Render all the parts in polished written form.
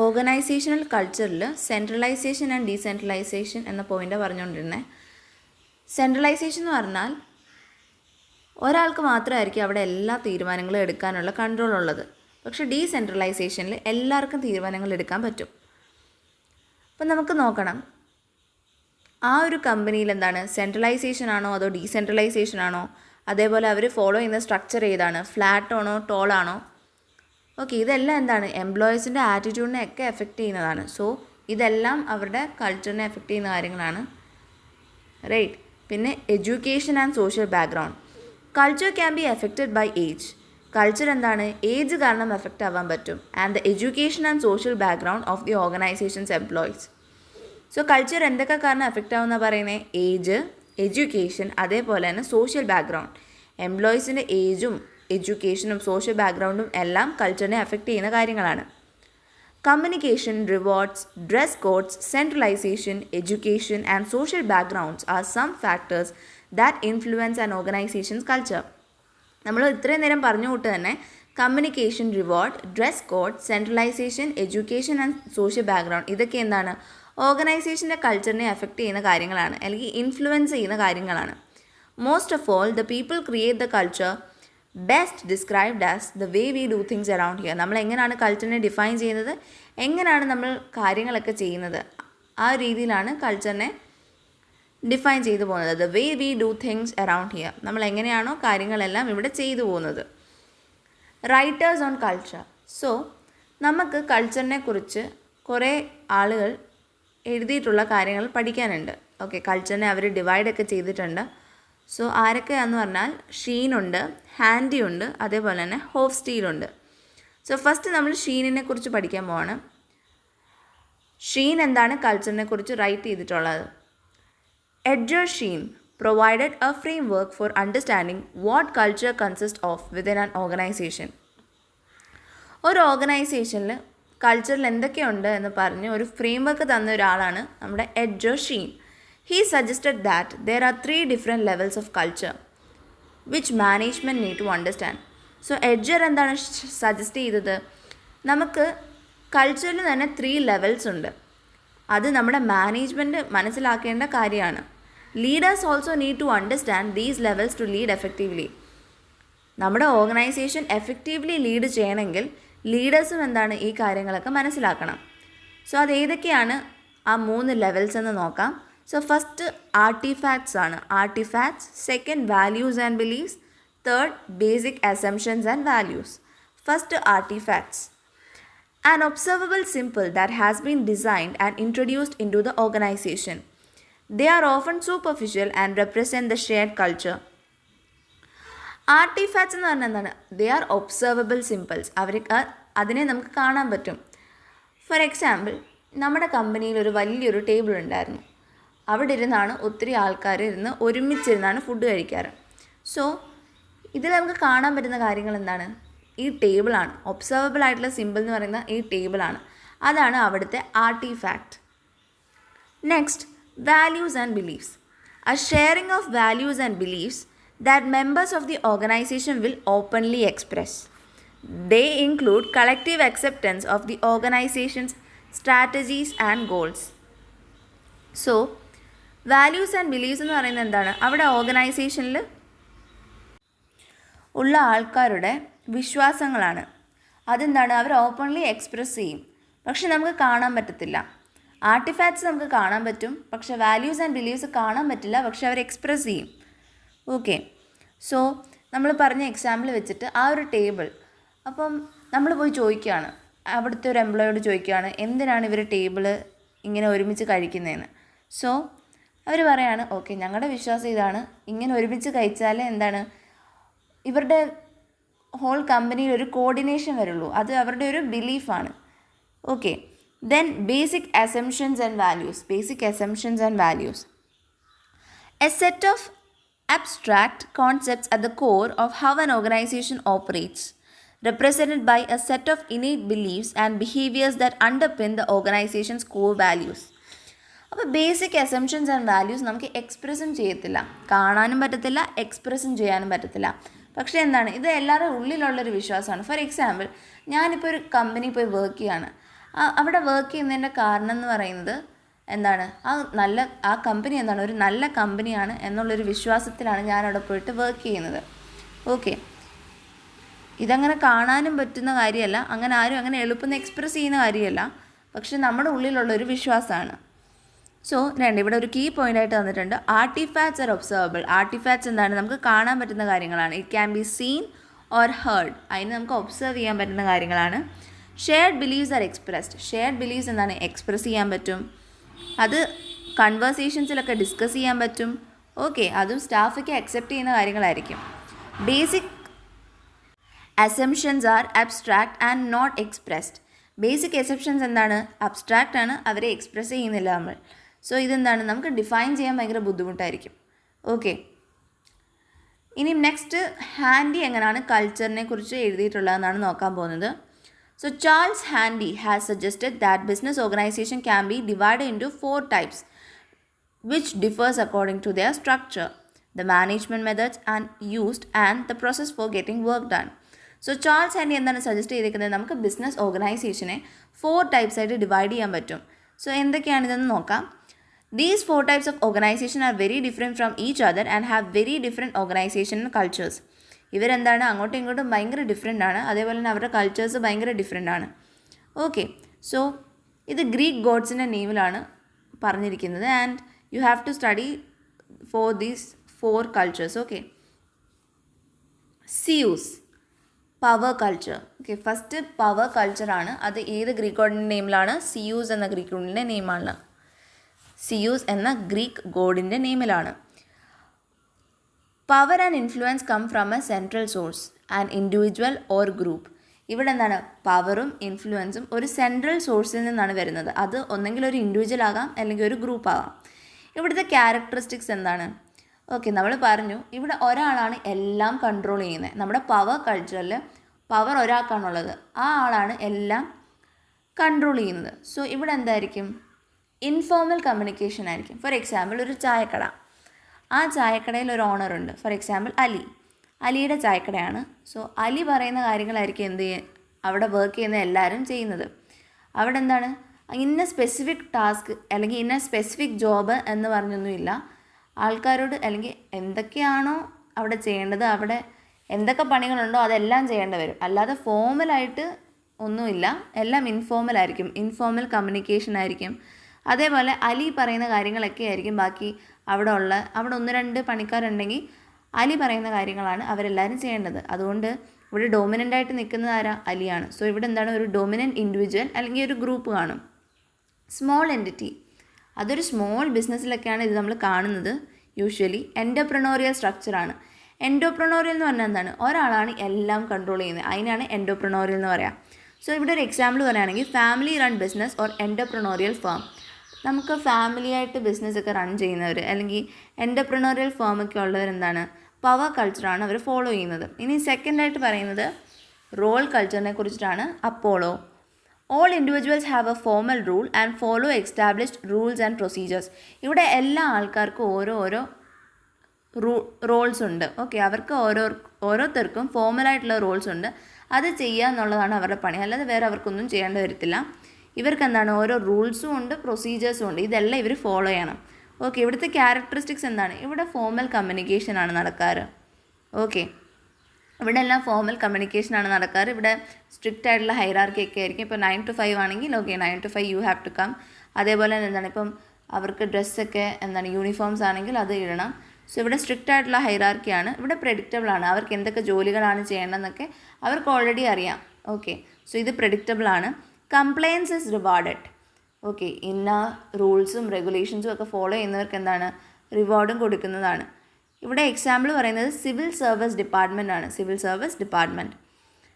Organisational കൾച്ചറിൽ centralisation and decentralisation എന്ന point പറഞ്ഞുകൊണ്ടിരുന്നത്. സെൻട്രലൈസേഷൻ എന്ന് പറഞ്ഞാൽ ഒരാൾക്ക് മാത്രമായിരിക്കും അവിടെ എല്ലാ തീരുമാനങ്ങളും എടുക്കാനുള്ള കൺട്രോൾ ഉള്ളത്. പക്ഷേ ഡീസെൻട്രലൈസേഷനിൽ എല്ലാവർക്കും തീരുമാനങ്ങൾ എടുക്കാൻ പറ്റും. അപ്പം നമുക്ക് നോക്കണം, ആ ഒരു കമ്പനിയിൽ എന്താണ്, സെൻട്രലൈസേഷൻ ആണോ അതോ ഡീസെൻട്രലൈസേഷൻ ആണോ, അതേപോലെ അവർ ഫോളോ ചെയ്യുന്ന സ്ട്രക്ചർ ഏതാണ്, ഫ്ലാറ്റ് ആണോ ടോൾ ആണോ. ഓക്കെ, ഇതെല്ലാം എന്താണ്, എംപ്ലോയീസിൻ്റെ ആറ്റിറ്റ്യൂഡിനെ ഒക്കെ എഫക്റ്റ് ചെയ്യുന്നതാണ്. സോ ഇതെല്ലാം അവരുടെ കൾച്ചറിനെ എഫക്റ്റ് ചെയ്യുന്ന കാര്യങ്ങളാണ്, റൈറ്റ്. പിന്നെ education and social background. Culture can be affected by age. Culture എന്താണ്, ഏജ് കാരണം എഫക്റ്റ് ആവാൻ പറ്റും. And the education and social background of the organisations employees. So culture എന്തൊക്കെ കാരണം എഫക്റ്റ് ആവുമെന്ന് പറയുന്നത്, ഏജ്, എഡ്യൂക്കേഷൻ, അതേപോലെ തന്നെ സോഷ്യൽ ബാക്ക്ഗ്രൗണ്ട്. എംപ്ലോയീസിൻ്റെ ഏജും എഡ്യൂക്കേഷനും സോഷ്യൽ ബാക്ക്ഗ്രൗണ്ടും എല്ലാം കൾച്ചറിനെ എഫക്റ്റ് ചെയ്യുന്ന കാര്യങ്ങളാണ്. Communication, rewards, dress codes, centralisation, education and social backgrounds are some factors that influence an organisations culture. നമ്മൾ ഇത്രയും നേരം പറഞ്ഞു കൂട്ട് തന്നെ communication, reward, dress code, centralisation, education and social background, ഇതൊക്കെ എന്താണ്, ഓർഗനൈസേഷൻ്റെ കൾച്ചറിനെ എഫക്റ്റ് ചെയ്യുന്ന കാര്യങ്ങളാണ്, അല്ലെങ്കിൽ ഇൻഫ്ലുവൻസ് ചെയ്യുന്ന കാര്യങ്ങളാണ്. Most of all the people create the culture best described as the way we do things around here. നമ്മൾ എങ്ങനെയാണ് കൾച്ചറിനെ ഡിഫൈൻ ചെയ്യുന്നത്, എങ്ങനെയാണ് നമ്മൾ കാര്യങ്ങളൊക്കെ ചെയ്യുന്നത്, ആ രീതിയിലാണ് കൾച്ചറിനെ ഡിഫൈൻ ചെയ്തു പോകുന്നത്. The way we do things around here, നമ്മൾ എങ്ങനെയാണോ കാര്യങ്ങളെല്ലാം ഇവിടെ ചെയ്തു പോകുന്നത്. Writers on culture. സോ നമുക്ക് കൾച്ചറിനെ കുറിച്ച് കുറേ ആളുകൾ എഴുതിയിട്ടുള്ള കാര്യങ്ങൾ പഠിക്കാനുണ്ട്. ഓക്കെ, കൾച്ചറിനെ അവർ ഡിവൈഡൊക്കെ ചെയ്തിട്ടുണ്ട്. സോ ആരൊക്കെയാണെന്ന് പറഞ്ഞാൽ ഷീനുണ്ട്, ഹാൻഡി ഉണ്ട്, അതേപോലെ തന്നെ ഹോഫ്സ്റ്റീലുണ്ട്. സോ ഫസ്റ്റ് നമ്മൾ ഷീനിനെ കുറിച്ച് പഠിക്കാൻ പോവാണ്. ഷീൻ എന്താണ് കൾച്ചറിനെ കുറിച്ച് റൈറ്റ് ചെയ്തിട്ടുള്ളത്. Edgar Schein provided a framework for understanding what culture consist of within an organisation. ഒരു ഓർഗനൈസേഷനിൽ കൾച്ചറിൽ എന്തൊക്കെയുണ്ട് എന്ന് പറഞ്ഞ് ഒരു ഫ്രെയിം വർക്ക് തന്ന ഒരാളാണ് നമ്മുടെ Edgar Sheen. He suggested that there are 3 different levels of culture which management need to understand. So Edgar എന്താണ് സജസ്റ്റ് ചെയ്തത്, നമുക്ക് കൾച്ചറിൽ തന്നെ 3 ലെവൽസ് ഉണ്ട്. അത് നമ്മുടെ മാനേജ്മെൻറ്റ് മനസ്സിലാക്കേണ്ട കാര്യമാണ്. Leaders also need to understand these levels to lead effectively. നമ്മുടെ ഓർഗനൈസേഷൻ എഫക്റ്റീവ്ലി ലീഡ് ചെയ്യണമെങ്കിൽ ലീഡേഴ്സും എന്താണ് ഈ കാര്യങ്ങളൊക്കെ മനസ്സിലാക്കണം. സോ അതേതൊക്കെയാണ് ആ 3 ലെവൽസ് എന്ന് നോക്കാം. സോ ഫസ്റ്റ് ആർട്ടിഫാക്ട്സ് ആണ്. Artefacts, second values and beliefs, third basic assumptions and values. First artefacts. An observable symbol that has been designed and introduced into the organization. They are often superficial and represent the shared culture. Artefacts എന്ന് പറഞ്ഞാൽ എന്താണ്, they are observable symbols. അതിനെ നമുക്ക് കാണാൻ പറ്റും. For example, നമ്മുടെ കമ്പനിയിൽ ഒരു വലിയൊരു ടേബിൾ ഉണ്ടായിരുന്നു. അവിടെ ഇരുന്നാണ് ഒത്തിരി ആൾക്കാർ ഇരുന്ന് ഒരുമിച്ചിരുന്നാണ് ഫുഡ് കഴിക്കാറ്. സോ ഇതിൽ നമുക്ക് കാണാൻ പറ്റുന്ന കാര്യങ്ങൾ എന്താണ്, ഈ ടേബിളാണ്. ഒബ്സർവബിൾ ആയിട്ടുള്ള സിമ്പിൾ എന്ന് പറയുന്ന ഈ ടേബിളാണ്. അതാണ് അവിടുത്തെ artefact. Next, values and beliefs. A sharing of values and beliefs that members of the organization will openly express. They include collective acceptance of the organization's strategies and goals. So, values and beliefs എന്ന് പറയുന്നത് എന്താണ്, അവിടെ ഓർഗനൈസേഷനിൽ ഉള്ള ആൾക്കാരുടെ വിശ്വാസങ്ങളാണ്. അതെന്താണ്, അവർ openly express ചെയ്യും, പക്ഷെ നമുക്ക് കാണാൻ പറ്റത്തില്ല. ആർട്ടിഫാക്ട്സ് നമുക്ക് കാണാൻ പറ്റും, പക്ഷെ വാല്യൂസ് ആൻഡ് ബിലീഫ്സ് കാണാൻ പറ്റില്ല, പക്ഷെ അവർ എക്സ്പ്രസ് ചെയ്യും. ഓക്കെ, സോ നമ്മൾ പറഞ്ഞ എക്സാമ്പിൾ വെച്ചിട്ട് ആ ഒരു ടേബിൾ, അപ്പം നമ്മൾ പോയി ചോദിക്കുകയാണ്, അവിടുത്തെ ഒരു എംപ്ലോയിയോട് ചോദിക്കുകയാണ്, എന്തിനാണ് ഇവർ ടേബിൾ ഇങ്ങനെ ഒരുമിച്ച് കഴിക്കുന്നതെന്ന്. സോ അവർ പറയാണ്, ഓക്കെ ഞങ്ങളുടെ വിശ്വാസം ഇതാണ്, ഇങ്ങനെ ഒരുമിച്ച് കഴിച്ചാൽ എന്താണ്, ഇവരുടെ ഹോൾ കമ്പനിയിൽ ഒരു കോർഡിനേഷൻ വരുള്ളൂ, അത് അവരുടെ ഒരു ബിലീഫാണ്. Okay, then basic assumptions and values. Basic assumptions and values, a set of abstract concepts at the core of how an organization operates, represented by a set of innate beliefs and behaviors that underpin the organization's core values. അപ്പോൾ basic assumptions and values നമുക്ക് എക്സ്പ്രസും ചെയ്യത്തില്ല, കാണാനും പറ്റത്തില്ല, എക്സ്പ്രസും ചെയ്യാനും പറ്റത്തില്ല. പക്ഷേ എന്താണ്, ഇത് എല്ലാവരുടെ ഉള്ളിലുള്ളൊരു വിശ്വാസമാണ്. ഫോർ എക്സാമ്പിൾ, ഞാനിപ്പോൾ ഒരു കമ്പനി പോയി വർക്ക് ചെയ്യാണ്. അവിടെ വർക്ക് ചെയ്യുന്നതിൻ്റെ കാരണം എന്ന് പറയുന്നത് എന്താണ്, ആ കമ്പനി എന്താണ്, ഒരു നല്ല കമ്പനിയാണ് എന്നുള്ളൊരു വിശ്വാസത്തിലാണ് ഞാൻ അവിടെ പോയിട്ട് വർക്ക് ചെയ്യുന്നത്. ഓക്കെ, ഇതങ്ങനെ കാണാനും പറ്റുന്ന കാര്യമല്ല, അങ്ങനെ ആരും അങ്ങനെ എളുപ്പം എക്സ്പ്രസ് ചെയ്യുന്ന കാര്യമല്ല, പക്ഷെ നമ്മുടെ ഉള്ളിലുള്ളൊരു വിശ്വാസമാണ്. സോ ഇവിടെ ഒരു കീ പോയിൻ്റ് ആയിട്ട് തന്നിട്ടുണ്ട്, ആർട്ടിഫാക്ട്സ് ആർ ഒബ്സർവബിൾ. ആർട്ടിഫാക്ട്സ് എന്താണ്, നമുക്ക് കാണാൻ പറ്റുന്ന കാര്യങ്ങളാണ്. It can be seen or heard, അതിന് നമുക്ക് ഒബ്സർവ് ചെയ്യാൻ പറ്റുന്ന കാര്യങ്ങളാണ്. Shared beliefs are expressed. Shared beliefs എന്താണ്, എക്സ്പ്രസ് ചെയ്യാൻ പറ്റും, അത് കൺവേഴ്സേഷൻസിലൊക്കെ ഡിസ്കസ് ചെയ്യാൻ പറ്റും. ഓക്കെ, അതും സ്റ്റാഫൊക്കെ അക്സെപ്റ്റ് ചെയ്യുന്ന കാര്യങ്ങളായിരിക്കും. Basic assumptions are abstract and not expressed. Basic assumptions എന്താണ്, അബ്സ്ട്രാക്റ്റ് ആണ്, അവരെ എക്സ്പ്രസ് ചെയ്യുന്നില്ല നമ്മൾ. സോ ഇതെന്താണ്, നമുക്ക് ഡിഫൈൻ ചെയ്യാൻ ഭയങ്കര ബുദ്ധിമുട്ടായിരിക്കും. ഓക്കെ, ഇനി നെക്സ്റ്റ് ഹാൻഡി എങ്ങനെയാണ് കൾച്ചറിനെ കുറിച്ച് എഴുതിയിട്ടുള്ളതെന്നാണ് നോക്കാൻ പോകുന്നത്. So Charles Handy has suggested that business organization can be divided into 4 types, which differs according to their structure, the management methods and used and the process for getting work done. So Charles Handy എന്താണ് suggest ചെയ്തിരിക്കുന്നത്, നമുക്ക് business ഓർഗനൈസേഷനെ 4 types ആയിട്ട് divide ചെയ്യാൻ പറ്റും. So എന്തൊക്കെയാണിതെന്ന് നോക്കാം. These 4 types of organization are very different from each other and have very different organizational cultures. ഇവരെന്താണ്, അങ്ങോട്ടും ഇങ്ങോട്ടും ഭയങ്കര ഡിഫറെൻ്റ് ആണ്, അതേപോലെ തന്നെ അവരുടെ കൾച്ചേഴ്സ് ഭയങ്കര ഡിഫറെൻ്റ് ആണ്. ഓക്കെ, സോ ഇത് ഗ്രീക്ക് ഗോഡ്സിൻ്റെ നെയിമിലാണ് പറഞ്ഞിരിക്കുന്നത്. And you have to study for these 4 cultures. Okay, Zeus, power culture. Okay, first power കൾച്ചറാണ്. അത് ഏത് ഗ്രീക്ക് ഗോഡിൻ്റെ നെയിമിലാണ്, സിയൂസ് എന്ന ഗ്രീക്ക് ഗോഡിൻ്റെ നെയിമാണ്. സിയൂസ് എന്ന ഗ്രീക്ക് ഗോഡിൻ്റെ നെയിമിലാണ്. Power and influence come from a central source, an individual or group. ഇവിടെ എന്താണ്, പവറും ഇൻഫ്ലുവൻസും ഒരു സെൻട്രൽ സോഴ്സിൽ നിന്നാണ് വരുന്നത്. അത് ഒന്നെങ്കിൽ ഒരു ഇൻഡിവിജ്വൽ ആകാം, അല്ലെങ്കിൽ ഒരു ഗ്രൂപ്പ് ആകാം. ഇവിടുത്തെ ക്യാരക്ടറിസ്റ്റിക്സ് എന്താണ്? ഓക്കെ, നമ്മൾ പറഞ്ഞു ഇവിടെ ഒരാളാണ് എല്ലാം കൺട്രോൾ ചെയ്യുന്നത്. നമ്മുടെ പവർ കൾച്ചറിൽ പവർ ഒരാൾക്കാണുള്ളത്, ആ ആളാണ് എല്ലാം കൺട്രോൾ ചെയ്യുന്നത്. സോ ഇവിടെ എന്തായിരിക്കും, ഇൻഫോർമൽ കമ്മ്യൂണിക്കേഷൻ ആയിരിക്കും. ഫോർ എക്സാമ്പിൾ, ഒരു ചായക്കട, ആ ചായക്കടയിൽ ഒരു ഓണറുണ്ട്. ഫോർ എക്സാമ്പിൾ അലിയുടെ ചായക്കടയാണ്. സോ അലി പറയുന്ന കാര്യങ്ങളായിരിക്കും അവിടെ വർക്ക് ചെയ്യുന്ന എല്ലാവരും ചെയ്യുന്നത്. അവിടെ എന്താണ്, ഇന്ന സ്പെസിഫിക് ടാസ്ക് അല്ലെങ്കിൽ ഇന്ന സ്പെസിഫിക് ജോബ് എന്ന് പറഞ്ഞൊന്നുമില്ല. ആൾക്കാരോട് അല്ലെങ്കിൽ എന്തൊക്കെയാണോ അവിടെ ചെയ്യേണ്ടത്, അവിടെ എന്തൊക്കെ പണികളുണ്ടോ അതെല്ലാം ചെയ്യേണ്ടി വരും. അല്ലാതെ ഫോമലായിട്ട് ഒന്നുമില്ല, എല്ലാം ഇൻഫോർമലായിരിക്കും, ഇൻഫോർമൽ കമ്മ്യൂണിക്കേഷൻ ആയിരിക്കും. അതേപോലെ അലി പറയുന്ന കാര്യങ്ങളൊക്കെ ആയിരിക്കും ബാക്കി അവിടെ 1-2 പണിക്കാരുണ്ടെങ്കിൽ അലി പറയുന്ന കാര്യങ്ങളാണ് അവരെല്ലാവരും ചെയ്യേണ്ടത്. അതുകൊണ്ട് ഇവിടെ ഡോമിനൻ്റ് ആയിട്ട് നിൽക്കുന്നത് ആരാ, അലിയാണ്. സോ ഇവിടെ എന്താണ്, ഒരു ഡോമിനൻ്റ് ഇൻഡിവിജ്വൽ അല്ലെങ്കിൽ ഒരു ഗ്രൂപ്പ് കാണും. സ്മോൾ എൻറ്റിറ്റി, അതൊരു സ്മോൾ ബിസിനസ്സിലൊക്കെയാണ് ഇത് നമ്മൾ കാണുന്നത്. യൂഷ്വലി എൻ്റർപ്രണോറിയൽ സ്ട്രക്ചറാണ്. എൻ്റർപ്രണോറിയൽ എന്ന് പറഞ്ഞാൽ എന്താണ്, ഒരാളാണ് എല്ലാം കൺട്രോൾ ചെയ്യുന്നത്, അതിനാണ് എൻ്റർപ്രണോറിയൽ എന്ന് പറയാം. സോ ഇവിടെ ഒരു എക്സാമ്പിൾ പറയുകയാണെങ്കിൽ family run business or entrepreneurial firm. നമുക്ക് ഫാമിലി ആയിട്ട് ബിസിനസ്സൊക്കെ റൺ ചെയ്യുന്നവർ അല്ലെങ്കിൽ എൻ്റർപ്രണോറിയൽ ഫേമൊക്കെ ഉള്ളവരെന്താണ്, പവർ കൾച്ചറാണ് അവർ ഫോളോ ചെയ്യുന്നത്. ഇനി സെക്കൻഡായിട്ട് പറയുന്നത് റോൾ കൾച്ചറിനെ കുറിച്ചിട്ടാണ്. Apollo, all individuals have A formal rule and follow established rules and procedures. ഇവിടെ എല്ലാ ആൾക്കാർക്കും ഓരോ റോൾസ് ഉണ്ട്. ഓക്കെ, അവർക്ക് ഓരോരുത്തർക്കും ഫോർമലായിട്ടുള്ള റോൾസ് ഉണ്ട്. അത് ചെയ്യുക എന്നുള്ളതാണ് അവരുടെ പണി, അല്ലാതെ വേറെ അവർക്കൊന്നും ചെയ്യേണ്ടി വരത്തില്ല. ഇവർക്ക് എന്താണ്, ഓരോ റൂൾസും ഉണ്ട്, പ്രൊസീജിയേഴ്സും ഉണ്ട്, ഇതെല്ലാം ഇവർ ഫോളോ ചെയ്യണം. ഓക്കെ, ഇവിടുത്തെ ക്യാരക്ടറിസ്റ്റിക്സ് എന്താണ്, ഇവിടെ ഫോർമൽ കമ്മ്യൂണിക്കേഷനാണ് നടക്കാറ്. ഓക്കെ, ഇവിടെ എല്ലാം ഫോർമൽ കമ്മ്യൂണിക്കേഷനാണ് നടക്കാറ്. ഇവിടെ സ്ട്രിക്റ്റ് ആയിട്ടുള്ള ഹൈറാർക്കി ഒക്കെ ആയിരിക്കും. ഇപ്പോൾ 9 to 5 ആണെങ്കിൽ okay 9 to 5 you have to come. അതേപോലെ തന്നെ എന്താണ്, ഇപ്പം അവർക്ക് ഡ്രസ്സൊക്കെ എന്താണ് യൂണിഫോംസ് ആണെങ്കിൽ അത് ഇടണം. സോ ഇവിടെ സ്ട്രിക്റ്റ് ആയിട്ടുള്ള ഹൈറാർക്കിയാണ്. ഇവിടെ പ്രെഡിക്റ്റബിൾ ആണ്, അവർക്ക് എന്തൊക്കെ ജോലികളാണ് ചെയ്യേണ്ടതെന്നൊക്കെ അവർക്ക് ഓൾറെഡി അറിയാം. ഓക്കെ, സോ ഇത് പ്രെഡിക്റ്റബിൾ ആണ്. Compliance is rewarded. ഓക്കെ, ഇന്ന റൂൾസും റെഗുലേഷൻസും ഒക്കെ ഫോളോ ചെയ്യുന്നവർക്ക് എന്താണ്, റിവാർഡും കൊടുക്കുന്നതാണ്. ഇവിടെ എക്സാമ്പിൾ പറയുന്നത് സിവിൽ സർവീസ് ഡിപ്പാർട്ട്മെൻ്റ് ആണ്, civil service department.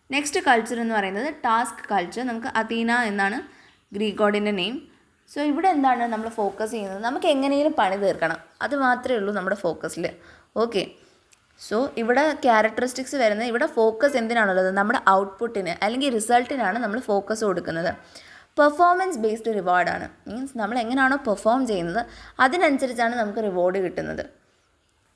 Next culture എന്ന് പറയുന്നത് ടാസ്ക് കൾച്ചർ. നമുക്ക് അഥീന എന്നാണ് ഗ്രീക്ക് ഗോഡിൻ്റെ നെയിം. സോ ഇവിടെ എന്താണ് നമ്മൾ ഫോക്കസ് ചെയ്യുന്നത്, നമുക്ക് എങ്ങനെയും പണി തീർക്കണം, അത് മാത്രമേ ഉള്ളൂ നമ്മുടെ ഫോക്കസിൽ. ഓക്കെ, സോ ഇവിടെ ക്യാരക്ടറിസ്റ്റിക്സ് വരുന്നത്, ഇവിടെ ഫോക്കസ് എന്തിനാണുള്ളത്, നമ്മുടെ ഔട്ട്പുട്ടിന് അല്ലെങ്കിൽ റിസൾട്ടിനാണ് നമ്മൾ ഫോക്കസ് കൊടുക്കുന്നത്. Performance based റിവാർഡാണ്. മീൻസ് നമ്മൾ എങ്ങനെയാണോ പെർഫോം ചെയ്യുന്നത് അതിനനുസരിച്ചാണ് നമുക്ക് റിവാർഡ് കിട്ടുന്നത്.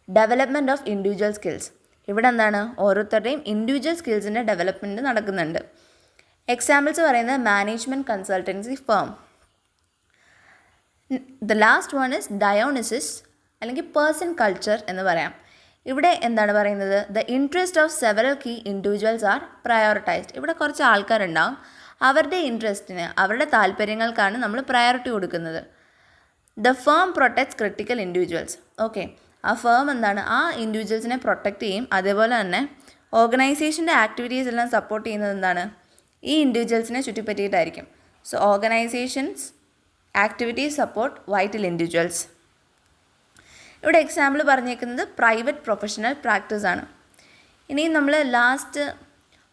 Development of individual skills. ഇവിടെ എന്താണ്, ഓരോരുത്തരുടെയും ഇൻഡിവിജ്വൽ സ്കിൽസിൻ്റെ ഡെവലപ്മെൻറ്റ് നടക്കുന്നുണ്ട്. എക്സാമ്പിൾസ് പറയുന്നത് management consultancy firm. The last one is Dionysus അല്ലെങ്കിൽ പേഴ്സൺ കൾച്ചർ എന്ന് പറയാം. ഇവിടെ എന്താണ് പറയുന്നത്? The interest of several key individuals are prioritised. ഇവിടെ കുറച്ച് ആൾക്കാരുണ്ടാവും, അവരുടെ ഇൻട്രസ്റ്റിന്, അവരുടെ താല്പര്യങ്ങൾക്കാണ് നമ്മൾ പ്രയോറിറ്റി കൊടുക്കുന്നത്. The firm protects critical individuals. Okay, ആ ഫേം എന്താണ്, ആ ഇൻഡിവിജ്വൽസിനെ പ്രൊട്ടക്റ്റ് ചെയ്യും. അതേപോലെ തന്നെ ഓർഗനൈസേഷൻ്റെ ആക്ടിവിറ്റീസ് എല്ലാം സപ്പോർട്ട് ചെയ്യുന്നത് എന്താണ്, ഈ ഇൻഡിവിജ്വൽസിനെ ചുറ്റിപ്പറ്റിയിട്ടായിരിക്കും. So organisations activities support vital individuals. ഇവിടെ എക്സാമ്പിൾ പറഞ്ഞേക്കുന്നത് പ്രൈവറ്റ് പ്രൊഫഷണൽ പ്രാക്ടീസ് ആണ്. ഇനി നമ്മൾ ലാസ്റ്റ്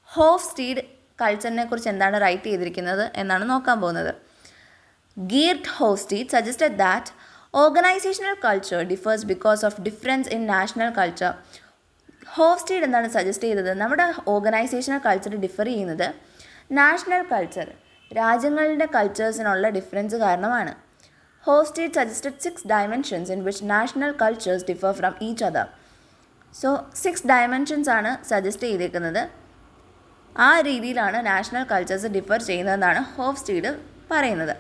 ഹോഫ്സ്റ്റീഡ് കൾച്ചറിനെ കുറിച്ച് എന്താണ് റൈറ്റ് ചെയ്തിരിക്കുന്നത് എന്നാണ് നോക്കാൻ പോകുന്നത്. Geert Hofstede suggested that organisational culture differs because of difference in national culture. Hofstede എന്താണ് സജസ്റ്റ് ചെയ്തത്? നമ്മുടെ ഓർഗനൈസേഷണൽ കൾച്ചർ ഡിഫർ ചെയ്യുന്നത് നാഷണൽ കൾച്ചർ, രാജ്യങ്ങളുടെ കൾച്ചേഴ്സിനുള്ള ഡിഫറൻസ് കാരണമാണ്. Hofstede suggested 6 dimensions in which national cultures differ from each other. So 6 dimensions ആണ് suggest ചെയ്തേക്കുന്നത്. ആ രീതിയിലാണ് നാഷണൽ കൾച്ചേഴ്സ് ഡിഫർ ചെയ്യുന്നതെന്നാണ് ഹോഫ്സ്റ്റീഡ് പറയുന്നത്.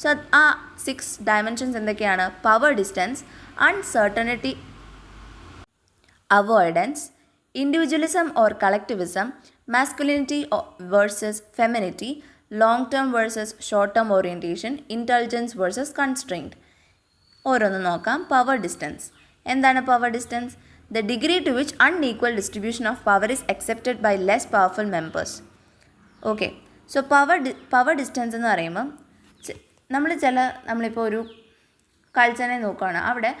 സോ ആ 6 dimensions എന്തൊക്കെയാണ്? Power distance, uncertainty avoidance, individualism or collectivism, masculinity versus feminity, long term versus short term orientation, intelligence versus constraint. ഓരോന്ന് നോക്കാം. Power distance. എന്താണ് power distance? The degree to which unequal distribution of power is accepted by less powerful members. Okay, so power distance എന്ന് പറയുമ്പം നമ്മളിപ്പോൾ ഒരു കൾച്ചറിനെ നോക്കുകയാണ്, അവിടെ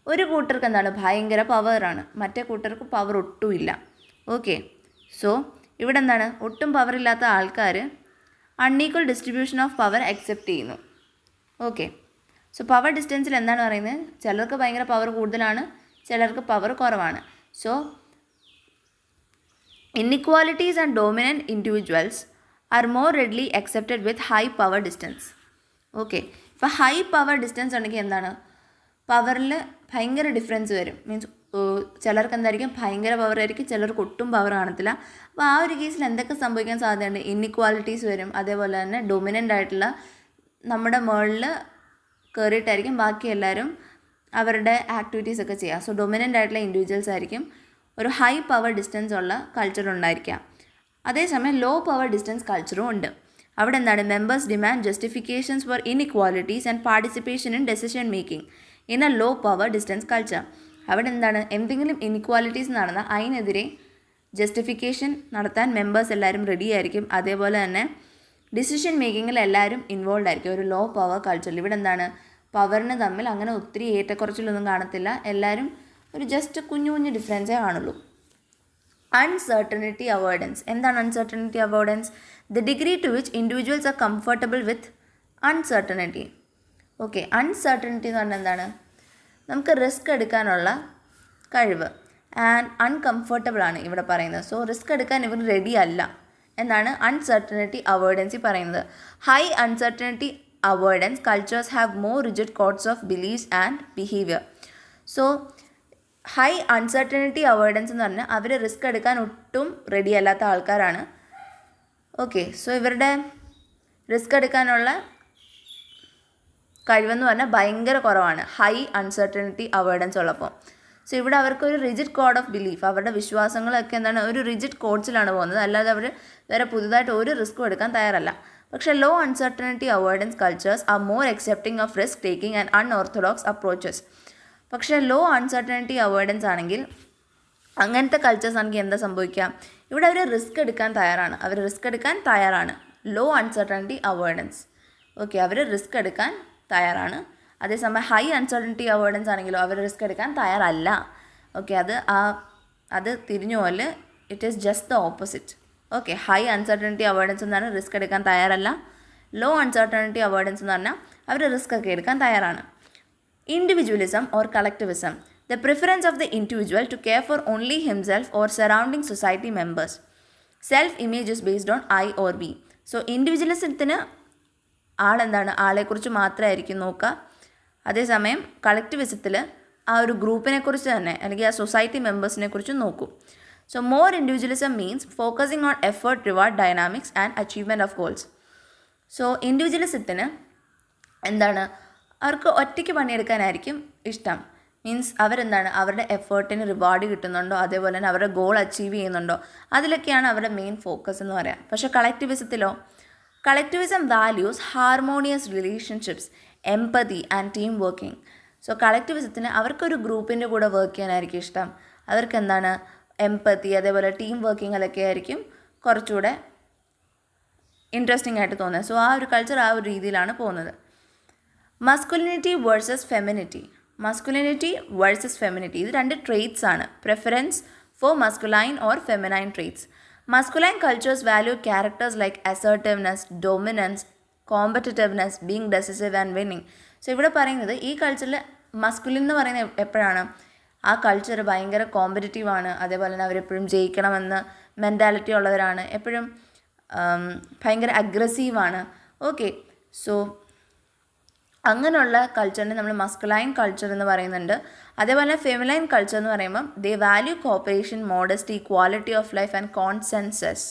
ഒരു കൂട്ടർക്ക് എന്താണ് ഭയങ്കര പവറാണ്, മറ്റേ കൂട്ടർക്ക് പവർ ഒട്ടുമില്ല. ഓക്കെ, സോ ഇവിടെ എന്താണ്, ഒട്ടും പവറില്ലാത്ത ആൾക്കാർ unequal distribution of power accept ചെയ്യുന്നു. ഓക്കെ, സോ പവർ ഡിസ്റ്റൻസിൽ എന്താണ് പറയുന്നത്? ചിലർക്ക് ഭയങ്കര പവർ കൂടുതലാണ്, ചിലർക്ക് പവർ കുറവാണ്. So inequalities and dominant individuals are more readily accepted with high power distance. Okay, ഇപ്പോൾ ഹൈ പവർ ഡിസ്റ്റൻസ് ഉണ്ടെങ്കിൽ എന്താണ്, പവറിൽ ഭയങ്കര ഡിഫറൻസ് വരും. മീൻസ് ചിലർക്ക് എന്തായിരിക്കും ഭയങ്കര പവർ ആയിരിക്കും, ചിലർക്ക് ഒട്ടും പവർ കാണത്തില്ല. അപ്പോൾ ആ ഒരു കേസിൽ എന്തൊക്കെ സംഭവിക്കാൻ സാധ്യതയുണ്ട്? ഇൻഇക്വാലിറ്റീസ് വരും. അതേപോലെ തന്നെ ഡൊമിനൻ്റ് ആയിട്ടുള്ള നമ്മുടെ മുകളിൽ കയറിയിട്ടായിരിക്കും ബാക്കി എല്ലാവരും അവരുടെ ആക്ടിവിറ്റീസ് ഒക്കെ ചെയ്യുക. സോ ഡൊമിനൻ്റ് ആയിട്ടുള്ള ഇൻഡിവിജ്വൽസ് ആയിരിക്കും ഒരു ഹൈ പവർ ഡിസ്റ്റൻസ് ഉള്ള കൾച്ചർ ഉണ്ടായിരിക്കുക. അതേസമയം ലോ പവർ ഡിസ്റ്റൻസ് കൾച്ചറും ഉണ്ട്. അവിടെ എന്താണ്, members demand justifications for inequalities and participation in decision making in a low power distance culture. അവിടെ എന്താണ്, എന്തെങ്കിലും ഇൻഇക്വാലിറ്റീസ് നടന്നാൽ അതിനെതിരെ ജസ്റ്റിഫിക്കേഷൻ നടത്താൻ മെമ്പേഴ്സ് എല്ലാവരും റെഡി ആയിരിക്കും. അതേപോലെ തന്നെ ഡിസിഷൻ മേക്കിങ്ങിൽ എല്ലാവരും ഇൻവോൾവ് ആയിരിക്കും ഒരു ലോ പവർ കൾച്ചറിൽ. ഇവിടെ എന്താണ്, പവറിന് തമ്മിൽ അങ്ങനെ ഒത്തിരി ഏറ്റക്കുറച്ചിലൊന്നും കാണത്തില്ല, എല്ലാവരും ഒരു ജസ്റ്റ് കുഞ്ഞു കുഞ്ഞു ഡിഫറൻസേ കാണുള്ളൂ. Uncertainty avoidance. എന്താണ് uncertainty avoidance? The degree to which individuals are comfortable with uncertainty. Okay, uncertainty എന്ന് പറഞ്ഞാൽ എന്താണ്, നമുക്ക് റിസ്ക് എടുക്കാനുള്ള കഴിവ്. ആൻഡ് അൺകംഫർട്ടബിൾ ആണ് ഇവിടെ പറയുന്നത്. സോ റിസ്ക് എടുക്കാൻ ഇവർ റെഡി അല്ല എന്നാണ് അൺസർട്ടനിറ്റി അവോയ്ഡൻസി പറയുന്നത്. High uncertainty avoidance cultures have more rigid codes of beliefs and behaviour. So high uncertainty avoidance എന്ന് പറഞ്ഞാൽ അവർ റിസ്ക് എടുക്കാൻ ഒട്ടും റെഡി അല്ലാത്ത ആൾക്കാരാണ്. ഓക്കെ, സോ ഇവരുടെ റിസ്ക് എടുക്കാനുള്ള കഴിവെന്ന് പറഞ്ഞാൽ ഭയങ്കര കുറവാണ് ഹൈ അൺസർട്ടനിറ്റി അവോയ്ഡൻസ് ഉള്ളപ്പോൾ. സോ ഇവിടെ അവർക്കൊരു റിജിഡ് കോഡ് ഓഫ് ബിലീഫ്, അവരുടെ വിശ്വാസങ്ങളൊക്കെ എന്താണ് ഒരു റിജിഡ് കോഡ്സിലാണ് പോകുന്നത്, അല്ലാതെ അവർ വേറെ പുതുതായിട്ട് ഒരു റിസ്ക്കും എടുക്കാൻ തയ്യാറല്ല. പക്ഷേ low uncertainty avoidance cultures are more accepting of risk taking and unorthodox approaches. പക്ഷേ ലോ അൺസർട്ടനിറ്റി അവോയ്ഡൻസ് ആണെങ്കിൽ, അങ്ങനത്തെ കൾച്ചേഴ്സ് ആണെങ്കിൽ എന്താ സംഭവിക്കുക, ഇവിടെ അവർ റിസ്ക് എടുക്കാൻ തയ്യാറാണ്. Low uncertainty avoidance. ഓക്കെ, അവർ റിസ്ക് എടുക്കാൻ തയ്യാറാണ്. അതേസമയം ഹൈ അൺസർട്ടനിറ്റി അവോയ്ഡൻസ് ആണെങ്കിലോ അവർ റിസ്ക് എടുക്കാൻ തയ്യാറല്ല. ഓക്കെ, അത് തിരിഞ്ഞു പോലെ it is just the opposite. Okay, high uncertainty avoidance എന്ന് പറഞ്ഞാൽ റിസ്ക് എടുക്കാൻ തയ്യാറല്ല. ലോ അൺസർട്ടനിറ്റി അവോയ്ഡൻസ് എന്ന് പറഞ്ഞാൽ അവർ റിസ്ക് ഒക്കെ എടുക്കാൻ തയ്യാറാണ്. Individualism or collectivism. The preference of the individual to care for only himself or surrounding society members. Self-image is based on I or we. So, ഇൻഡിവിജ്വലിസത്തിന് ആളെന്താണ്, ആളെക്കുറിച്ച് മാത്രമായിരിക്കും നോക്കുക. അതേസമയം കളക്റ്റിവിസത്തിൽ ആ ഒരു ഗ്രൂപ്പിനെ കുറിച്ച് തന്നെ അല്ലെങ്കിൽ ആ സൊസൈറ്റി മെമ്പേഴ്സിനെ കുറിച്ച് നോക്കും. So more individualism means focusing on effort, reward, dynamics and achievement of goals. So ഇൻഡിവിജ്വലിസത്തിന് എന്താണ്, അവർക്ക് ഒറ്റയ്ക്ക് പണിയെടുക്കാനായിരിക്കും ഇഷ്ടം. മീൻസ് അവരെന്താണ്, അവരുടെ എഫേർട്ടിന് റിവാർഡ് കിട്ടുന്നുണ്ടോ, അതേപോലെ തന്നെ അവരുടെ ഗോൾ അച്ചീവ് ചെയ്യുന്നുണ്ടോ, അതിലൊക്കെയാണ് അവരുടെ മെയിൻ ഫോക്കസ് എന്ന് പറയാം. പക്ഷേ കളക്റ്റിവിസത്തിലോ, collectivism values harmonious relationships, empathy and team working. So കളക്റ്റിവിസത്തിന് അവർക്കൊരു ഗ്രൂപ്പിൻ്റെ കൂടെ വർക്ക് ചെയ്യാനായിരിക്കും ഇഷ്ടം. അവർക്ക് എന്താണ്, എംപതി അതേപോലെ ടീം വർക്കിംഗ് അതൊക്കെ ആയിരിക്കും കുറച്ചുകൂടെ ഇൻട്രസ്റ്റിംഗ് ആയിട്ട് തോന്നുന്നത്. സോ ആ ഒരു കൾച്ചർ ആ ഒരു രീതിയിലാണ് പോകുന്നത്. Masculinity versus feminity. Masculinity versus feminity, ഇത് രണ്ട് ട്രെയ്റ്റ്സ് ആണ്. Preference for masculine or feminine traits. Masculine cultures value characters like assertiveness, dominance, competitiveness, being decisive and winning. So ഇവിടെ പറയുന്നത് ഈ കൾച്ചറിൽ മസ്കുലിൻ എന്ന് പറയുന്നത് എപ്പോഴാണ്, ആ കൾച്ചർ ഭയങ്കര കോമ്പറ്റീറ്റീവ് ആണ്, അതേപോലെ തന്നെ അവരെപ്പോഴും ജയിക്കണമെന്ന് മെൻറ്റാലിറ്റി ഉള്ളവരാണ്, എപ്പോഴും ഭയങ്കര അഗ്രസീവാണ്. ഓക്കെ, സോ അങ്ങനെയുള്ള കൾച്ചറിനെ നമ്മൾ മസ്കുലൈൻ കൾച്ചർ എന്ന് പറയുന്നുണ്ട്. അതേപോലെ ഫെമിനൈൻ കൾച്ചർ എന്ന് പറയുമ്പം they value cooperation, modesty, quality of life and consensus.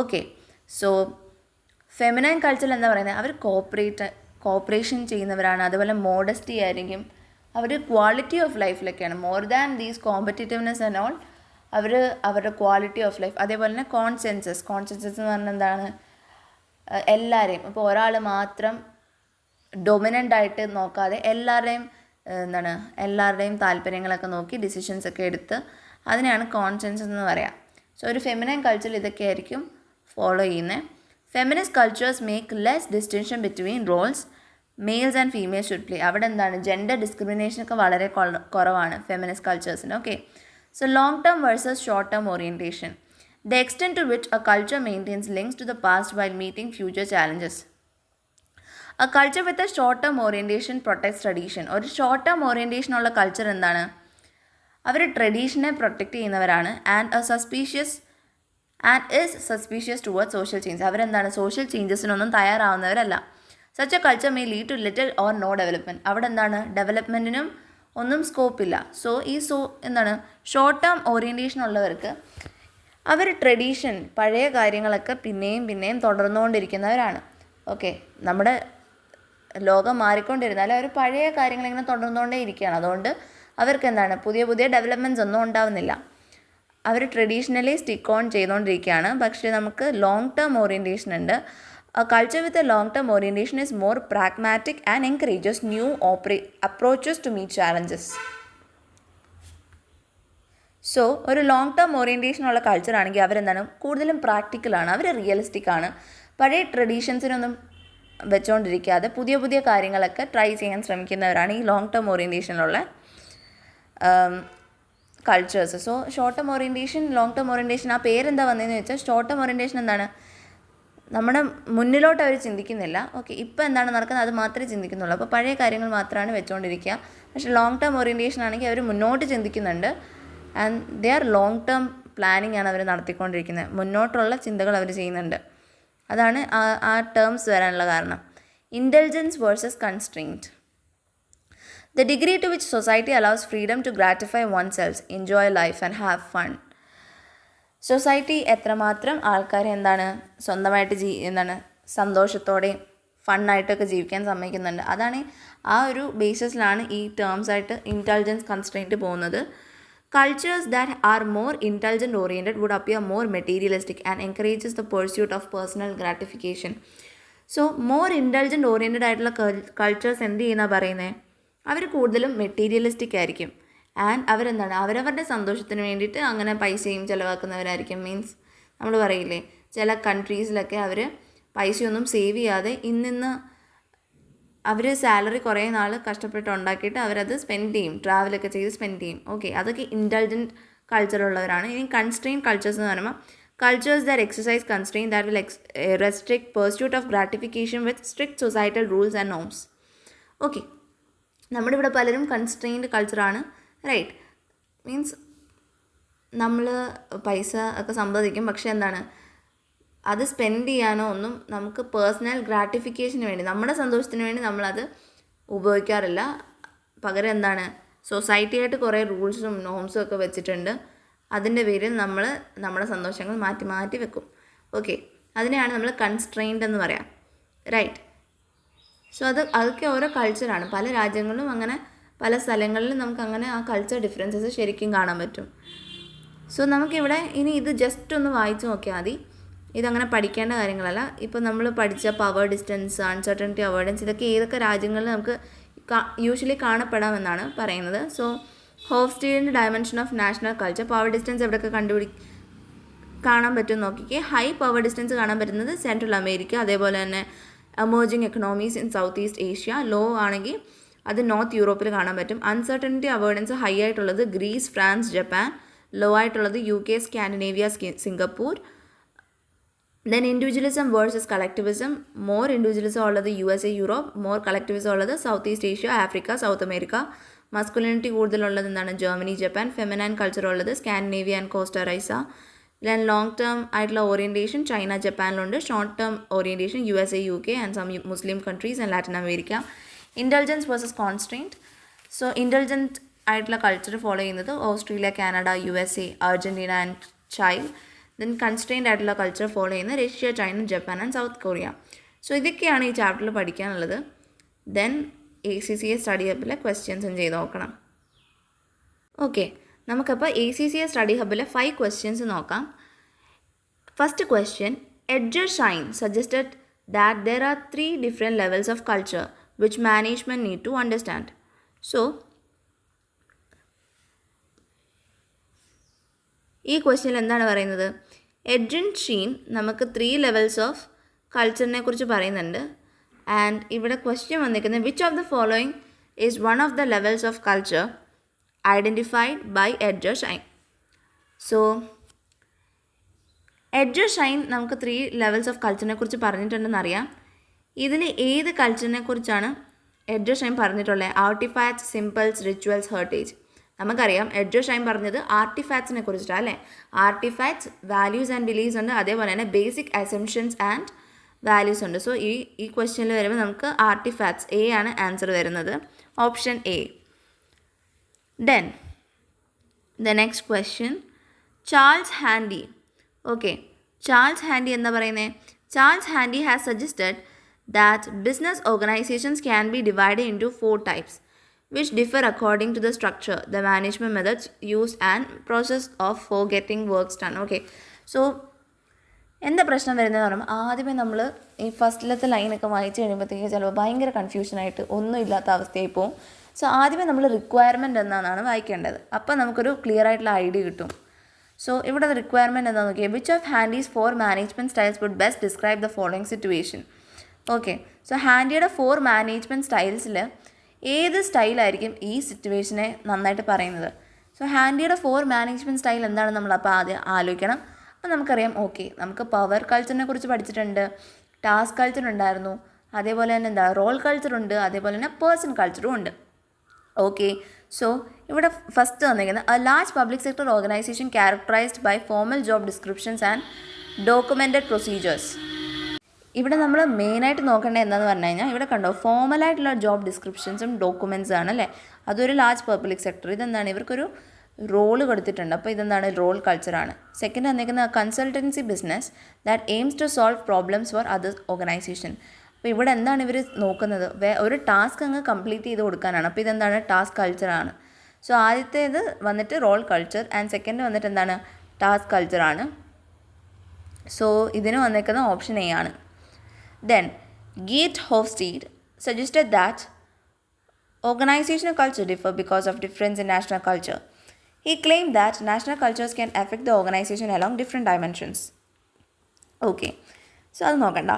Okay, so feminine culture എന്താ പറയുന്നത്, അവർ കോപ്പറേഷൻ ചെയ്യുന്നവരാണ്, അതുപോലെ മോഡസ്റ്റി ആയിരിക്കും, അവർ ക്വാളിറ്റി ഓഫ് ലൈഫിലൊക്കെയാണ്, more than these competitiveness and all, അവർ അവരുടെ ക്വാളിറ്റി ഓഫ് ലൈഫ്. അതേപോലെ തന്നെ കോൺസെൻസസ് എന്ന് പറഞ്ഞാൽ എന്താണ്, എല്ലാവരെയും, ഇപ്പോൾ ഒരാൾ മാത്രം ഡൊമിനൻ്റ് ആയിട്ട് നോക്കാതെ എല്ലാവരുടെയും താല്പര്യങ്ങളൊക്കെ നോക്കി ഡിസിഷൻസ് ഒക്കെ എടുത്ത്, അതിനെയാണ് കോൺസെൻസസ് എന്ന് പറയാം. സോ ഒരു ഫെമിനൈൻ കൾച്ചറിൽ ഇതൊക്കെ ആയിരിക്കും ഫോളോ ചെയ്യുന്നത്. Feminist cultures make less distinction between roles males and females should play. അവിടെ എന്താണ്, ജെൻഡർ ഡിസ്ക്രിമിനേഷനൊക്കെ വളരെ കുറവാണ് ഫെമിനിസ്റ്റ് കൾച്ചേഴ്സിന്. Okay, so long term versus short term orientation. The extent to which a culture maintains links to the past while meeting future challenges. A culture with a short term orientation protects tradition. ഒരു short term orientation ഉള്ള culture എന്താണ്, അവർ ട്രഡീഷനെ protect ചെയ്യുന്നവരാണ്. And is suspicious towards social change. അവരെന്താണ്, social ചേഞ്ചസിനൊന്നും തയ്യാറാവുന്നവരല്ല. Such a culture may lead to little or no development. അവിടെ എന്താണ്, ഡെവലപ്മെൻറ്റിനും ഒന്നും സ്കോപ്പില്ല. സോ എന്താണ്, ഷോർട്ട് ടേം ഓറിയൻറ്റേഷൻ ഉള്ളവർക്ക് അവർ ട്രഡീഷൻ, പഴയ കാര്യങ്ങളൊക്കെ പിന്നെയും തുടർന്നുകൊണ്ടിരിക്കുന്നവരാണ്. ഓക്കെ, നമ്മുടെ ലോകം മാറിക്കൊണ്ടിരുന്നാലും അവർ പഴയ കാര്യങ്ങളിങ്ങനെ തുടർന്നുകൊണ്ടേ ഇരിക്കുകയാണ്. അതുകൊണ്ട് അവർക്ക് എന്താണ്, പുതിയ ഡെവലപ്മെൻറ്റ്സ് ഒന്നും ഉണ്ടാവുന്നില്ല. അവർ ട്രഡീഷണലി സ്റ്റിക്ക് ഓൺ ചെയ്തുകൊണ്ടിരിക്കുകയാണ്. പക്ഷേ നമുക്ക് ലോങ് ടേം ഓറിയൻറ്റേഷൻ ഉണ്ട്. A culture with a long-term orientation is more pragmatic and encourages new approaches to meet challenges. So ഒരു ലോങ് ടേം ഓറിയൻറ്റേഷൻ ഉള്ള കൾച്ചർ ആണെങ്കിൽ അവരെന്താണ്, കൂടുതലും പ്രാക്ടിക്കലാണ്, അവർ റിയലിസ്റ്റിക് ആണ്. പഴയ ട്രഡീഷൻസിനൊന്നും വെച്ചുകൊണ്ടിരിക്കാതെ പുതിയ കാര്യങ്ങളൊക്കെ ട്രൈ ചെയ്യാൻ ശ്രമിക്കുന്നവരാണ് ഈ ലോങ് ടേം ഓറിയൻറ്റേഷനിലുള്ള cultures. So short term orientation, long term orientation, ആ പേരെന്താ വന്നതെന്ന് വെച്ചാൽ, ഷോർട്ട് ടേം ഓറിയൻറ്റേഷൻ എന്താണ്, നമ്മുടെ മുന്നിലോട്ട് അവർ ചിന്തിക്കുന്നില്ല. ഓക്കെ, ഇപ്പോൾ എന്താണ് നടക്കുന്നത് അത് മാത്രമേ ചിന്തിക്കുന്നുള്ളൂ. അപ്പോൾ പഴയ കാര്യങ്ങൾ മാത്രമാണ് വെച്ചുകൊണ്ടിരിക്കുക. പക്ഷേ ലോങ് ടേം ഓറിയൻറ്റേഷൻ ആണെങ്കിൽ അവർ മുന്നോട്ട് ചിന്തിക്കുന്നുണ്ട്. And they are long term planning ആണ് അവർ നടത്തിക്കൊണ്ടിരിക്കുന്നത്. മുന്നോട്ടുള്ള ചിന്തകൾ അവർ ചെയ്യുന്നുണ്ട്. അതാണ് ആ ടേംസ് വരാനുള്ള കാരണം. Intelligence versus constraint. The degree to which society allows freedom to gratify oneself, enjoy life and have fun. Society എത്രമാത്രം ആൾക്കാരെ സ്വന്തമായിട്ട് സന്തോഷത്തോടെയും ഫണ്ണായിട്ടൊക്കെ ജീവിക്കാൻ സമ്മതിക്കുന്നുണ്ട്. അതാണ് ആ ഒരു ബേസിസിലാണ് ഈ ടേംസായിട്ട് ഇൻ്റലിജൻസ് കൺസ്ട്രെയിൻറ്റ് പോകുന്നത്. Cultures that are more intelligent oriented would appear more materialistic and encourages the pursuit of personal gratification. So more intelligent oriented ആയിട്ടുള്ള കൾച്ചേഴ്സ് എന്ത് ചെയ്യുന്നതാണ് പറയുന്നത്, അവർ കൂടുതലും മെറ്റീരിയലിസ്റ്റിക് ആയിരിക്കും. ആൻഡ് അവരവരുടെ സന്തോഷത്തിന് വേണ്ടിയിട്ട് അങ്ങനെ പൈസയും ചിലവാക്കുന്നവരായിരിക്കും. മീൻസ് നമ്മൾ പറയില്ലേ, ചില കൺട്രീസിലൊക്കെ അവർ പൈസയൊന്നും സേവ് ചെയ്യാതെ ഇന്നിന്ന് അവർ സാലറി കുറേ നാൾ കഷ്ടപ്പെട്ട് ഉണ്ടാക്കിയിട്ട് അവരത് സ്പെൻഡ് ചെയ്യും, ട്രാവലൊക്കെ ചെയ്ത് സ്പെൻഡ് ചെയ്യും. ഓക്കെ, അതൊക്കെ ഇൻ്റലിജൻറ്റ് കൾച്ചറുള്ളവരാണ്. ഇനി കൺസ്ട്രെയിൻ കൾച്ചേഴ്സ് എന്ന് പറയുമ്പോൾ, cultures that exercise constrain that will restrict pursuit of gratification with strict societal rules and norms. Okay, നമ്മുടെ ഇവിടെ പലരും കൺസ്ട്രെയിൻഡ് കൾച്ചറാണ്, റൈറ്റ്. മീൻസ് നമ്മൾ പൈസ ഒക്കെ സമ്പാദിക്കും, പക്ഷേ അത് സ്പെൻഡ് ചെയ്യാനോ ഒന്നും നമുക്ക് പേഴ്സണൽ ഗ്രാറ്റിഫിക്കേഷന് വേണ്ടി, നമ്മുടെ സന്തോഷത്തിന് വേണ്ടി നമ്മളത് ഉപയോഗിക്കാറില്ല. പകരം സൊസൈറ്റിയായിട്ട് കുറേ റൂൾസും നോംസും ഒക്കെ വെച്ചിട്ടുണ്ട്. അതിൻ്റെ പേരിൽ നമ്മൾ നമ്മുടെ സന്തോഷങ്ങൾ മാറ്റി മാറ്റി വെക്കും. ഓക്കെ, അതിനെയാണ് നമ്മൾ കൺസ്ട്രെയിൻഡ് എന്ന് പറയാം. റൈറ്റ്. സോ അതൊക്കെ ഓരോ കൾച്ചറാണ്. പല രാജ്യങ്ങളിലും അങ്ങനെ പല സ്ഥലങ്ങളിലും നമുക്ക് അങ്ങനെ ആ കൾച്ചർ ഡിഫറൻസസ് ശരിക്കും കാണാൻ പറ്റും. സോ നമുക്കിവിടെ ഇനി ഇത് ജസ്റ്റ് ഒന്ന് വായിച്ച് നോക്കിയാൽ മതി. ഇതങ്ങനെ പഠിക്കേണ്ട കാര്യങ്ങളല്ല. ഇപ്പോൾ നമ്മൾ പഠിച്ച പവർ ഡിസ്റ്റൻസ്, അൺസർട്ടനിറ്റി അവോയ്ഡൻസ്, ഇതൊക്കെ ഏതൊക്കെ രാജ്യങ്ങളിൽ നമുക്ക് യൂഷ്വലി കാണപ്പെടാമെന്നാണ് പറയുന്നത്. സോ ഹോഫ്സ്റ്റീഡിൻ്റെ dimension of national culture, power distance എവിടെയൊക്കെ കാണാൻ പറ്റും നോക്കിക്കേ. ഹൈ പവർ ഡിസ്റ്റൻസ് കാണാൻ പറ്റുന്നത് സെൻട്രൽ അമേരിക്ക, അതേപോലെ തന്നെ emerging economies in South East Asia. Low ആണെങ്കിൽ അത് നോർത്ത് യൂറോപ്പിൽ കാണാൻ പറ്റും. അൺസർട്ടനിറ്റി അവോയ്ഡൻസ് ഹൈ ആയിട്ടുള്ളത് ഗ്രീസ്, ഫ്രാൻസ്, ജപ്പാൻ. ലോ ആയിട്ടുള്ളത് UK, Scandinavia, Singapore. Then individualism versus collectivism, more individualism ഉള്ളത് USA, യൂറോപ്പ്. മോർ കളക്ടിവിസം ഉള്ളത് South East Asia, Africa, South America. Masculinity കൂടുതലുള്ളത് എന്താണ്? Germany, Japan. ഫെമിനൈൻ കൾച്ചർ ഉള്ളത് Scandinavia and Costa Rica. Then long term ആയിട്ടുള്ള orientation China, ജപ്പാനിലുണ്ട്. Short term orientation USA, UK and some Muslim countries and Latin America. Intelligence versus constraint. So intelligent ആയിട്ടുള്ള culture follow ചെയ്യുന്നത് Australia, Canada, USA, Argentina and China. Then constrained ആയിട്ടുള്ള culture follow ചെയ്യുന്നത് Russia, China, Japan and South Korea. So ഇതൊക്കെയാണ് ഈ ചാപ്റ്ററിൽ പഠിക്കാനുള്ളത്. Then ACCA study ഹബിലെ ക്വസ്റ്റ്യൻസും ചെയ്ത് നോക്കണം. ഓക്കെ, നമുക്കപ്പോൾ ACCA സ്റ്റഡി ഹബിലെ 5 ക്വസ്റ്റ്യൻസ് നോക്കാം. First question, Edgar Schein suggested that there are 3 different levels of culture which management need to understand. So ഈ ക്വസ്റ്റ്യനിൽ എന്താണ് പറയുന്നത്? എഡ്ജൻ ഷീൻ നമുക്ക് 3 ലെവൽസ് ഓഫ് കൾച്ചറിനെ കുറിച്ച് പറയുന്നുണ്ട്. ആൻഡ് ഇവിടെ ക്വസ്റ്റ്യൻ വന്നിരിക്കുന്നത് which of the following is one of the levels of culture identified by Edgar Schein. So Edgar Schein നമുക്ക് 3 ലെവൽസ് ഓഫ് കൾച്ചറിനെ കുറിച്ച് പറഞ്ഞിട്ടുണ്ടെന്ന് അറിയാം. ഇതിൽ ഏത് കൾച്ചറിനെ കുറിച്ചാണ് എഡ്ജർ ഷൈൻ പറഞ്ഞിട്ടുള്ളത്? Artefacts, symbols, rituals, heritage. നമുക്കറിയാം എഡ്ജർ ഷൈൻ പറഞ്ഞത് ആർട്ടിഫാക്ട്സിനെ കുറിച്ചിട്ടാണ് അല്ലേ? ആർട്ടിഫാക്ട്സ്, വാല്യൂസ് ആൻഡ് ബിലീവ്സ് ഉണ്ട്, അതേപോലെ തന്നെ ബേസിക് അസംഷൻസ് ആൻഡ് വാല്യൂസ് ഉണ്ട്. സോ ഈ ക്വസ്റ്റ്യനിൽ വരുമ്പോൾ നമുക്ക് ആർട്ടിഫാക്ട്സ്, A ആണ് ആൻസർ വരുന്നത്, option A. Then the next question, Charles Handy. Okay, Charles Handy എന്താ പറയുന്നത്? Charles Handy has suggested that business organisations can be divided into 4 types which differ according to the structure, the management methods used and process for getting works done. Okay, so എന്താ പ്രശ്നം വരുന്നതെന്ന് പറയുമ്പോൾ ആദ്യമേ നമ്മൾ ഈ ഫസ്റ്റിലത്തെ ലൈനൊക്കെ വായിച്ച് കഴിയുമ്പോഴത്തേക്ക് ചിലപ്പോൾ ഭയങ്കര കൺഫ്യൂഷനായിട്ട് ഒന്നും ഇല്ലാത്ത അവസ്ഥയായി പോകും. സോ ആദ്യമേ നമ്മൾ റിക്വയർമെൻറ്റ് എന്നാണ് വായിക്കേണ്ടത്. അപ്പോൾ നമുക്കൊരു ക്ലിയർ ആയിട്ടുള്ള ഐഡിയ കിട്ടും. സോ ഇവിടെ റിക്വയർമെൻറ്റ് എന്താണെന്ന് നോക്കിയാൽ which of Handy's 4 management styles would best describe the following situation. Okay, so ഹാൻഡിയുടെ 4 മാനേജ്മെൻറ്റ് സ്റ്റൈൽസിൽ ഏത് സ്റ്റൈലായിരിക്കും ഈ സിറ്റുവേഷനെ നന്നായിട്ട് പറയുന്നത്? സോ ഹാൻഡിയുടെ 4 മാനേജ്മെൻറ്റ് സ്റ്റൈൽ എന്താണ് നമ്മൾ അപ്പോൾ ആദ്യം ആലോചിക്കണം. അപ്പോൾ നമുക്കറിയാം, ഓക്കെ, നമുക്ക് പവർ കൾച്ചറിനെ കുറിച്ച് പഠിച്ചിട്ടുണ്ട്, ടാസ്ക് കൾച്ചർ ഉണ്ടായിരുന്നു, അതേപോലെ തന്നെ റോൾ കൾച്ചറുണ്ട്, അതേപോലെ തന്നെ പേഴ്സൺ കൾച്ചറും ഉണ്ട്. ഓക്കെ, സോ ഇവിടെ ഫസ്റ്റ് തന്നിരിക്കുന്നത് a large public sector organisation characterised by formal job descriptions and documented procedures. ഇവിടെ നമ്മൾ മെയിനായിട്ട് നോക്കേണ്ടത് എന്താണെന്ന് പറഞ്ഞു കഴിഞ്ഞാൽ ഇവിടെ കണ്ടോ ഫോർമലായിട്ടുള്ള ജോബ് ഡിസ്ക്രിപ്ഷൻസും ഡോക്യുമെൻറ്റ്സ് ആണ് അല്ലേ? അതൊരു ലാർജ് പബ്ലിക് സെക്ടർ. ഇതെന്താണ്? ഇവർക്കൊരു റോള് കൊടുത്തിട്ടുണ്ട്. അപ്പോൾ ഇതെന്താണ്? റോൾ കൾച്ചറാണ്. സെക്കൻഡ് വന്നിരിക്കുന്ന consultancy business that aims to solve problems for other organisation. അപ്പോൾ ഇവിടെ എന്താണ് ഇവർ നോക്കുന്നത്? ഒരു ടാസ്ക് അങ്ങ് കംപ്ലീറ്റ് ചെയ്ത് കൊടുക്കാനാണ്. അപ്പോൾ ഇതെന്താണ്? ടാസ്ക് കൾച്ചറാണ്. സോ ആദ്യത്തേത് വന്നിട്ട് റോൾ കൾച്ചർ ആൻഡ് സെക്കൻഡ് വന്നിട്ട് എന്താണ്? ടാസ്ക് കൾച്ചറാണ്. സോ ഇതിന് വന്നിരിക്കുന്ന ഓപ്ഷൻ A ആണ്. Then, Geert Hofstede suggested that organizational culture differ because of difference in national culture. He claimed that national cultures can affect the organization along different dimensions. Okay, so അത് നോക്കണ്ട.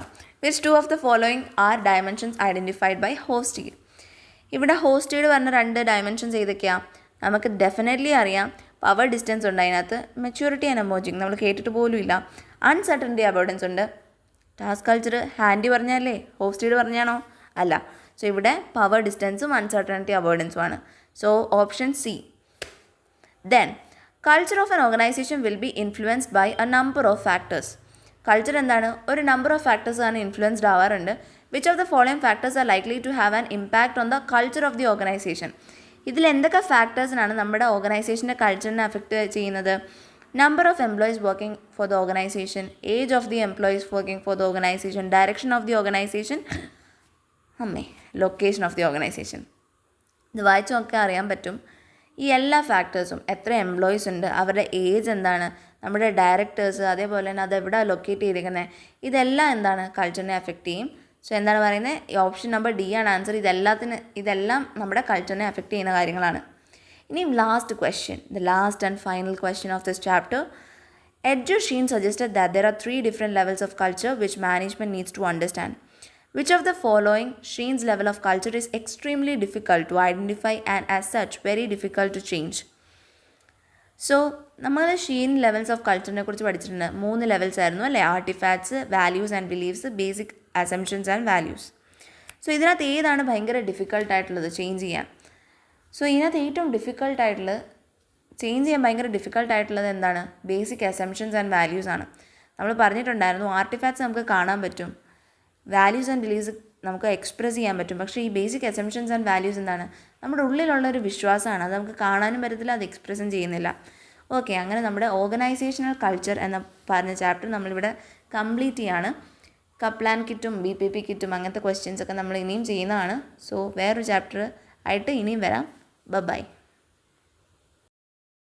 Which 2 of the following are dimensions identified by Hofstede? ഇവിടെ ഹോസ്റ്റീഡ് പറഞ്ഞ 2 dimensions ഏതൊക്കെയാണ്? നമുക്ക് definitely അറിയാം. Power distance ഉണ്ട് അതിനകത്ത്, maturity and emerging നമ്മൾ കേട്ടിട്ട് പോലും ഇല്ല, അൺസർട്ടനിറ്റി അവോയ്ഡൻസ് ഉണ്ട്. ടാസ്ക് കൾച്ചർ ഹാൻഡി പറഞ്ഞാലേ ഹോസ്റ്റീഡ് പറഞ്ഞാണോ? അല്ല. സോ ഇവിടെ പവർ ഡിസ്റ്റൻസും അൺസർട്ടനിറ്റി അവോയ്ഡൻസും ആണ്. So option C. Then culture of an organisation will be influenced by a number of factors. Culture എന്താണ്? ഒരു നമ്പർ ഓഫ് ഫാക്ടേഴ്സ് ആണ് ഇൻഫ്ലുവൻസ്ഡ് ആവാറുണ്ട്. Which of the following factors are likely to have an impact on the culture of the organisation? ഇതിൽ എന്തൊക്കെ ഫാക്ടേഴ്സിനാണ് നമ്മുടെ ഓർഗനൈസേഷൻ്റെ കൾച്ചറിനെ അഫക്റ്റ് ചെയ്യുന്നത്? Number of employees working for the organisation, age of the employees working for the organisation, direction of the organisation, location of the organisation. ഇത് വായിച്ച് നോക്കിയാൽ അറിയാൻ പറ്റും. ഈ എല്ലാ ഫാക്ടേഴ്സും, എത്ര എംപ്ലോയീസ് ഉണ്ട്, അവരുടെ ഏജ് എന്താണ്, നമ്മുടെ ഡയറക്ടേഴ്സ്, അതേപോലെ തന്നെ അത് എവിടെ ലൊക്കേറ്റ് ചെയ്തിരിക്കുന്നത്, ഇതെല്ലാം എന്താണ് കൾച്ചറിനെ എഫക്റ്റ് ചെയ്യും. സോ എന്താണ് പറയുന്നത്? ഈ ഓപ്ഷൻ നമ്പർ ഡി ആണ് ആൻസർ. ഇതെല്ലാം നമ്മുടെ കൾച്ചറിനെ എഫക്റ്റ് ചെയ്യുന്ന കാര്യങ്ങളാണ്. ഇനിയും last question, the last and final question of this chapter. Edgar Sheen suggested that there are 3 different levels of culture which management needs to understand. Which of the following Sheen's level of culture is extremely difficult to identify and as such very difficult to change? So നമ്മൾ Sheen levels of കൾച്ചറിനെ കുറിച്ച് പഠിച്ചിട്ടുണ്ട്. 3 levels ആയിരുന്നു അല്ലേ? Artefacts, values and beliefs, basic assumptions and values. So ഇതിനകത്ത് ഏതാണ് ഭയങ്കര ഡിഫിക്കൾട്ടായിട്ടുള്ളത് change ചെയ്യാൻ? So ഇതിനകത്ത് ഏറ്റവും ഡിഫിക്കൾട്ടായിട്ടുള്ളത്, ചേഞ്ച് ചെയ്യാൻ ഭയങ്കര ഡിഫിക്കൾട്ടായിട്ടുള്ളത് എന്താണ്? ബേസിക് അസംഷൻസ് ആൻഡ് വാല്യൂസ് ആണ്. നമ്മൾ പറഞ്ഞിട്ടുണ്ടായിരുന്നു ആർട്ടിഫാക്ട്സ് നമുക്ക് കാണാൻ പറ്റും, വാല്യൂസ് ആൻഡ് ബിലീഫ്സ് നമുക്ക് എക്സ്പ്രസ് ചെയ്യാൻ പറ്റും. പക്ഷേ ഈ ബേസിക് അസംഷൻസ് ആൻഡ് വാല്യൂസ് എന്താണ്? നമ്മുടെ ഉള്ളിലുള്ളൊരു വിശ്വാസമാണ്. അത് നമുക്ക് കാണാനും പറ്റത്തില്ല, അത് എക്സ്പ്രസും ചെയ്യുന്നില്ല. ഓക്കെ, അങ്ങനെ നമ്മുടെ ഓർഗനൈസേഷണൽ കൾച്ചർ എന്ന പറഞ്ഞ ചാപ്റ്റർ നമ്മളിവിടെ കംപ്ലീറ്റ് ചെയ്യാണ്. കപ്ലാൻ കിറ്റും BPP കിറ്റും അങ്ങനത്തെ ക്വസ്റ്റ്യൻസൊക്കെ നമ്മൾ ഇനിയും ചെയ്യുന്നതാണ്. സോ വേറൊരു ചാപ്റ്റർ ആയിട്ട് ഇനിയും വരാം. ബൈ.